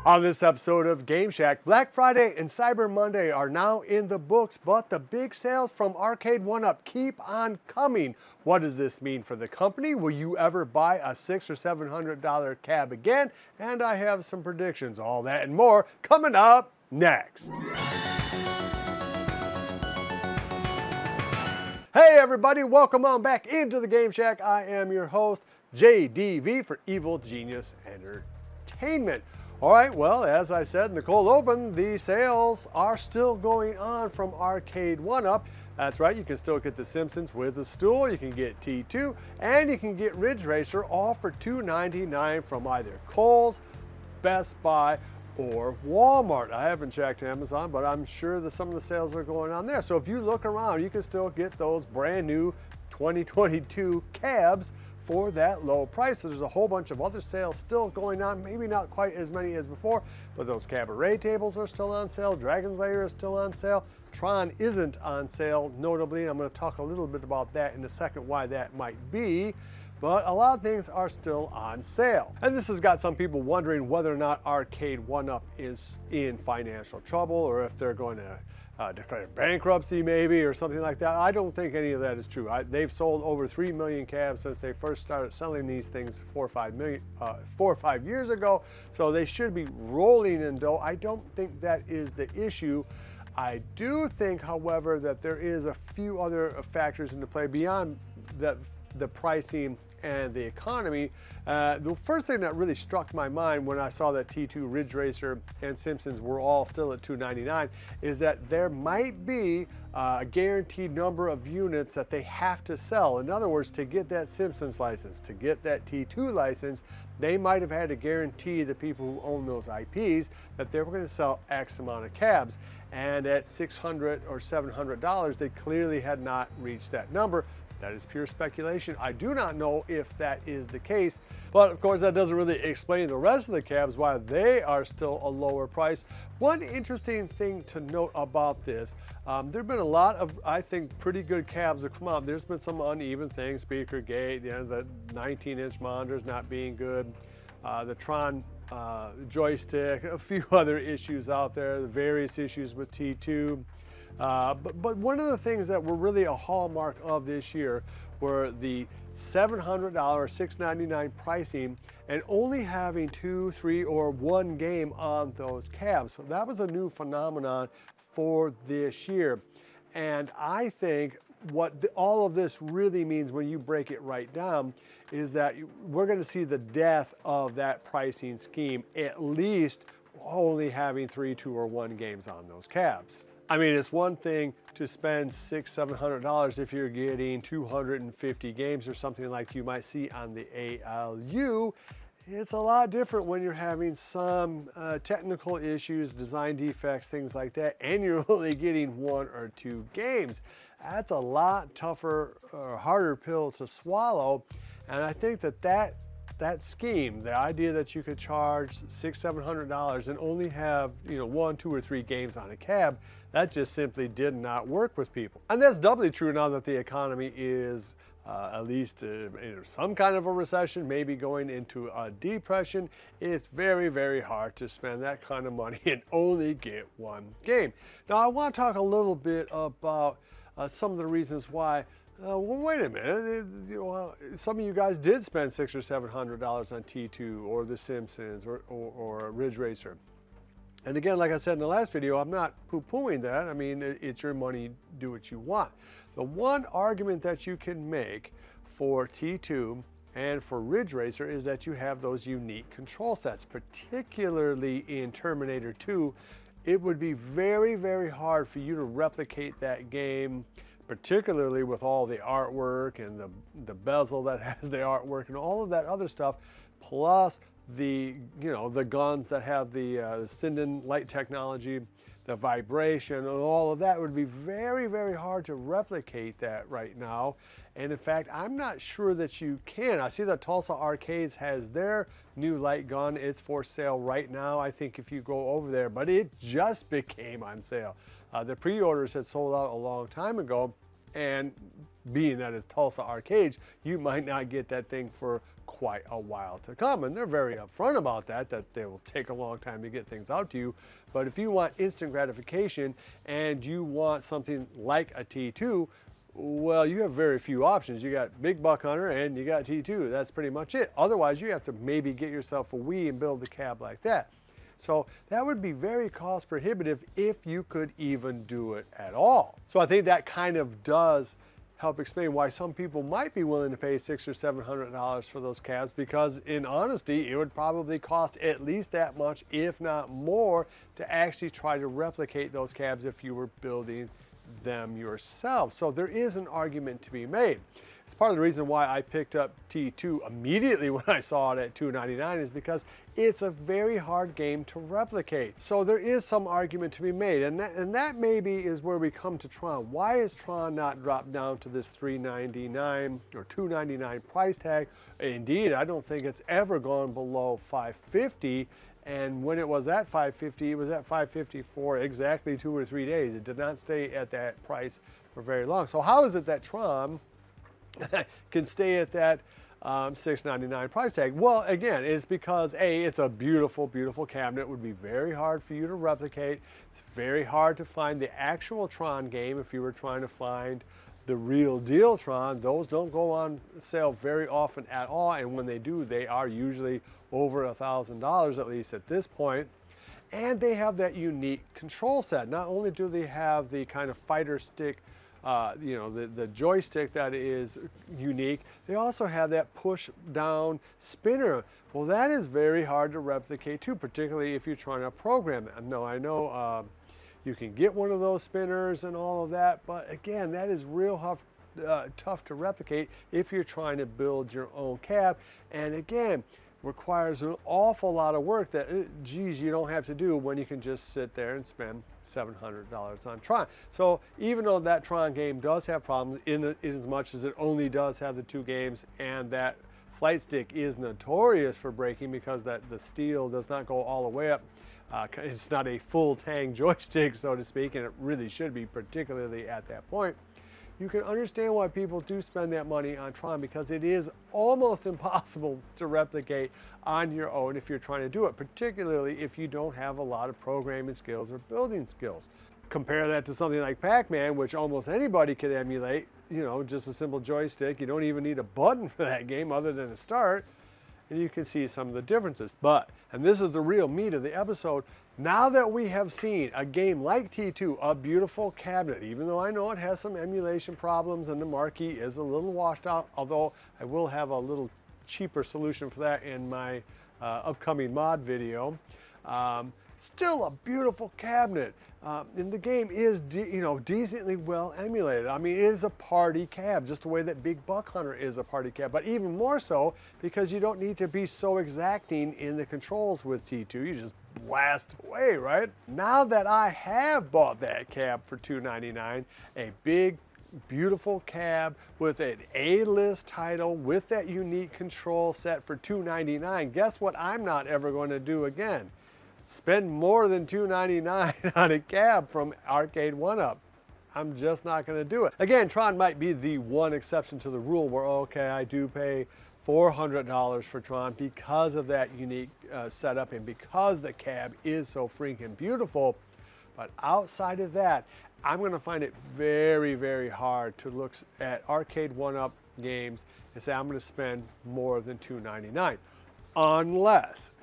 On this episode of Game Shack, Black Friday and Cyber Monday are now in the books, but the big sales from Arcade1up keep on coming. What does this mean for the company? Will you ever buy a $600 or $700 cab again? And I have some predictions. All that and more coming up next. Hey everybody, welcome on back into the Game Shack. I am your host, JDV for Evil Genius Entertainment. All right, well, as I said in the cold open, the sales are still going on from Arcade1up. That's right, you can still get The Simpsons with a stool, you can get T2, and you can get Ridge Racer all for $2.99 from either Kohl's, Best Buy, or Walmart. I haven't checked Amazon, but I'm sure that some of the sales are going on there. So if you look around, you can still get those brand new 2022 cabs for that low price. So there's a whole bunch of other sales still going on, maybe not quite as many as before, but those cabaret tables are still on sale. Dragon's Lair is still on sale. Tron isn't on sale, notably. I'm going to talk a little bit about that in a second, why that might be. But a lot of things are still on sale. And this has got some people wondering whether or not Arcade1up is in financial trouble, or if they're going to declare bankruptcy maybe, or something like that. I don't think any of that is true. They've sold over 3 million cabs since they first started selling these things 4 or 5 years ago. So they should be rolling in dough. I don't think that is the issue. I do think, however, that there is a few other factors into play beyond the pricing and the economy. The first thing that really struck my mind when I saw that T2, Ridge Racer, and Simpsons were all still at $2.99 is that there might be a guaranteed number of units that they have to sell. In other words, to get that Simpsons license, to get that T2 license, they might have had to guarantee the people who own those IPs that they were going to sell X amount of cabs. And at $600 or $700, they clearly had not reached that number. That is pure speculation. I do not know if that is the case, but of course that doesn't really explain the rest of the cabs, why they are still a lower price. One interesting thing to note about this, there have been a lot of, I think, pretty good cabs that come out. There's been some uneven things, speaker gate, the 19-inch monitors not being good, the Tron joystick, a few other issues out there, the various issues with T2. But one of the things that were really a hallmark of this year were the $700, $699 pricing and only having 2, 3, or 1 game on those cabs. So that was a new phenomenon for this year. And I think what all of this really means when you break it right down is that we're going to see the death of that pricing scheme, at least only having 3, 2, or 1 games on those cabs. I mean, it's one thing to spend $600, $700 if you're getting 250 games or something like you might see on the ALU. It's a lot different when you're having some technical issues, design defects, things like that, and you're only getting 1 or 2 games. That's a lot tougher or harder pill to swallow. And I think that scheme, the idea that you could charge $600, $700 and only have 1, 2, or 3 games on a cab, that just simply did not work with people. And that's doubly true now that the economy is at least in some kind of a recession, maybe going into a depression. It's very, very hard to spend that kind of money and only get 1 game. Now I want to talk a little bit about some of the reasons why. Well, wait a minute. Some of you guys did spend $600 or $700 on T2 or The Simpsons or Ridge Racer. And again, like I said in the last video, I'm not poo-pooing that. I mean, it's your money, do what you want. The one argument that you can make for T2 and for Ridge Racer is that you have those unique control sets, particularly in Terminator 2. It would be very, very hard for you to replicate that game, particularly with all the artwork and the bezel that has the artwork and all of that other stuff, plus the guns that have the Sinden light technology, the vibration, and all of that. Would be very, very hard to replicate that right now. And in fact, I'm not sure that you can. I see that Tulsa Arcades has their new light gun. It's for sale right now, I think, if you go over there, but it just became on sale. The pre-orders had sold out a long time ago, and being that it's Tulsa Arcades, you might not get that thing for quite a while to come. And they're very upfront about that they will take a long time to get things out to you. But if you want instant gratification and you want something like a T2, well, you have very few options. You got Big Buck Hunter and you got T2. That's pretty much it. Otherwise, you have to maybe get yourself a Wii and build the cab like that. So that would be very cost prohibitive if you could even do it at all. So I think that kind of does help explain why some people might be willing to pay $600 or $700 for those cabs, because in honesty, it would probably cost at least that much, if not more, to actually try to replicate those cabs if you were building them yourself. So there is an argument to be made. It's part of the reason why I picked up T2 immediately when I saw it at $2.99, is because it's a very hard game to replicate. So there is some argument to be made, and that maybe is where we come to Tron. Why is Tron not dropped down to this $3.99 or $2.99 price tag? Indeed, I don't think it's ever gone below $5.50. And when it was at $5.50, it was at $5.50 for exactly 2 or 3 days. It did not stay at that price for very long. So how is it that Tron can stay at that $6.99 price tag? Well, again, it's because A, it's a beautiful, beautiful cabinet. It would be very hard for you to replicate. It's very hard to find the actual Tron game if you were trying to find the real deal Tron. Those don't go on sale very often at all, and when they do, they are usually over $1,000, at least at this point. And they have that unique control set. Not only do they have the kind of fighter stick, the joystick that is unique, they also have that push down spinner. Well, that is very hard to replicate too, particularly if you're trying to program it. Now, I know you can get one of those spinners and all of that, but again, that is real tough to replicate if you're trying to build your own cab. And again, requires an awful lot of work that, geez, you don't have to do when you can just sit there and spend $700 on Tron. So even though that Tron game does have problems, in as much as it only does have the 2 games, and that flight stick is notorious for breaking because the steel does not go all the way up. It's not a full tang joystick, so to speak, and it really should be, particularly at that point. You can understand why people do spend that money on Tron, because it is almost impossible to replicate on your own if you're trying to do it, particularly if you don't have a lot of programming skills or building skills. Compare that to something like Pac-Man, which almost anybody could emulate, just a simple joystick. You don't even need a button for that game other than a start. And you can see some of the differences. But, and this is the real meat of the episode, now that we have seen a game like T2, a beautiful cabinet, even though I know it has some emulation problems and the marquee is a little washed out, although I will have a little cheaper solution for that in my upcoming mod video. Still a beautiful cabinet. And the game is, decently well emulated. I mean, it is a party cab, just the way that Big Buck Hunter is a party cab, but even more so because you don't need to be so exacting in the controls with T2. You just blast away, right? Now that I have bought that cab for $2.99, a big, beautiful cab with an A-list title with that unique control set for $2.99, guess what I'm not ever going to do again? Spend more than $2.99 on a cab from Arcade1up. I'm just not going to do it. Again, Tron might be the one exception to the rule where, okay, I do pay $400 for Tron because of that unique setup and because the cab is so freaking beautiful. But outside of that, I'm going to find it very, very hard to look at Arcade1up games and say I'm going to spend more than $2.99.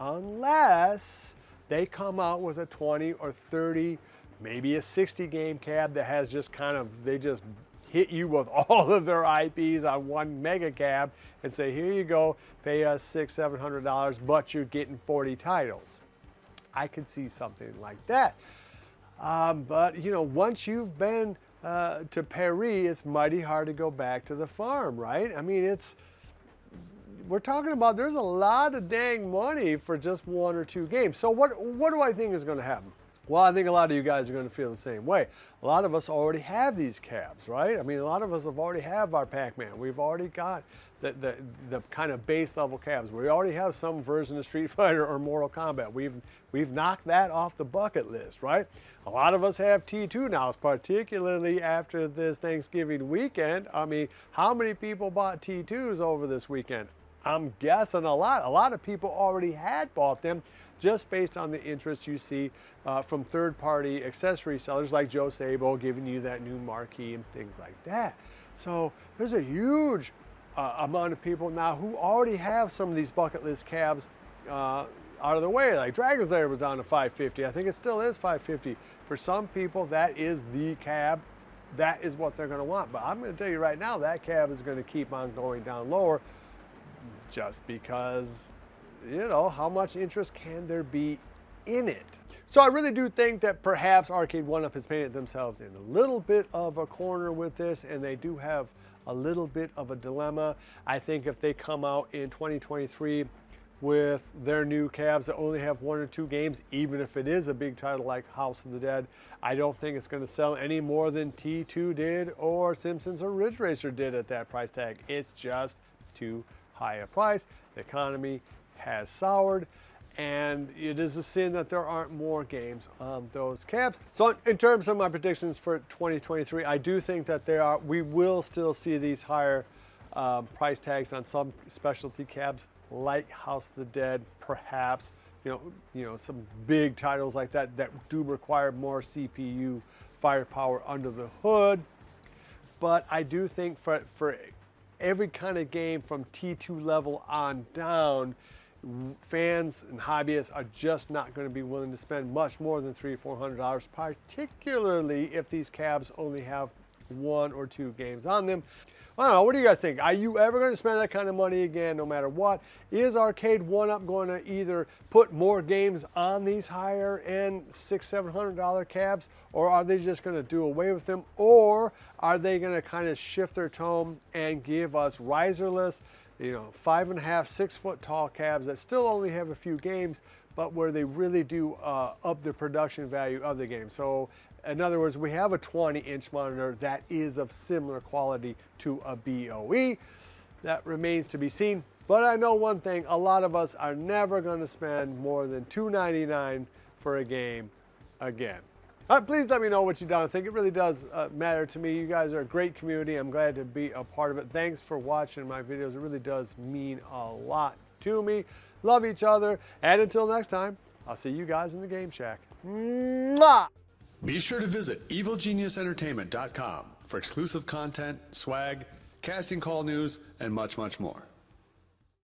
Unless they come out with a 20 or 30, maybe a 60 game cab that has just they just hit you with all of their IPs on one mega cab and say, here you go, pay us $600, $700, but you're getting 40 titles. I could see something like that. But once you've been to Paris, it's mighty hard to go back to the farm, right? I mean, we're talking about, there's a lot of dang money for just 1 or 2 games. So what do I think is going to happen? Well, I think a lot of you guys are going to feel the same way. A lot of us already have these cabs, right? I mean, a lot of us have already have our Pac-Man. We've already got the kind of base level cabs. We already have some version of Street Fighter or Mortal Kombat. We've knocked that off the bucket list, right? A lot of us have T2 now, particularly after this Thanksgiving weekend. I mean, how many people bought T2s over this weekend? I'm guessing a lot of people already had bought them just based on the interest you see from third-party accessory sellers like Joe Sabo giving you that new marquee and things like that. So there's a huge amount of people now who already have some of these bucket list cabs out of the way. Like Dragon's Lair was down to $550. I think it still is $550. For some people, that is the cab. That is what they're going to want. But I'm going to tell you right now, that cab is going to keep on going down lower just because, you know, how much interest can there be in it? So I really do think that perhaps Arcade1up has painted themselves in a little bit of a corner with this, and they do have a little bit of a dilemma. I think if they come out in 2023 with their new cabs that only have 1 or 2 games, even if it is a big title like House of the Dead, I don't think it's going to sell any more than T2 did or Simpsons or Ridge Racer did at that price tag. It's just too high a price. The economy has soured, and it is a sin that there aren't more games on those cabs. So in terms of my predictions for 2023, I do think that we will still see these higher price tags on some specialty cabs like House of the Dead, perhaps, you know, some big titles like that do require more CPU firepower under the hood. But I do think for every kind of game from T2 level on down, fans and hobbyists are just not going to be willing to spend much more than $300 or $400, particularly if these cabs only have 1 or 2 games on them. I don't know, what do you guys think? Are you ever going to spend that kind of money again, no matter what? Is Arcade1up going to either put more games on these higher end $600, $700 cabs, or are they just going to do away with them? Or are they going to kind of shift their tone and give us riserless, you know, 5.5, 6 foot tall cabs that still only have a few games, but where they really do up the production value of the game? So in other words, we have a 20-inch monitor that is of similar quality to a BOE. That remains to be seen. But I know one thing, a lot of us are never going to spend more than $299 for a game again. All right, please let me know what you don't think. It really does matter to me. You guys are a great community. I'm glad to be a part of it. Thanks for watching my videos. It really does mean a lot to me. Love each other. And until next time, I'll see you guys in the Game Shack. Mwah! Be sure to visit evilgeniusentertainment.com for exclusive content, swag, casting call news, and much, much more.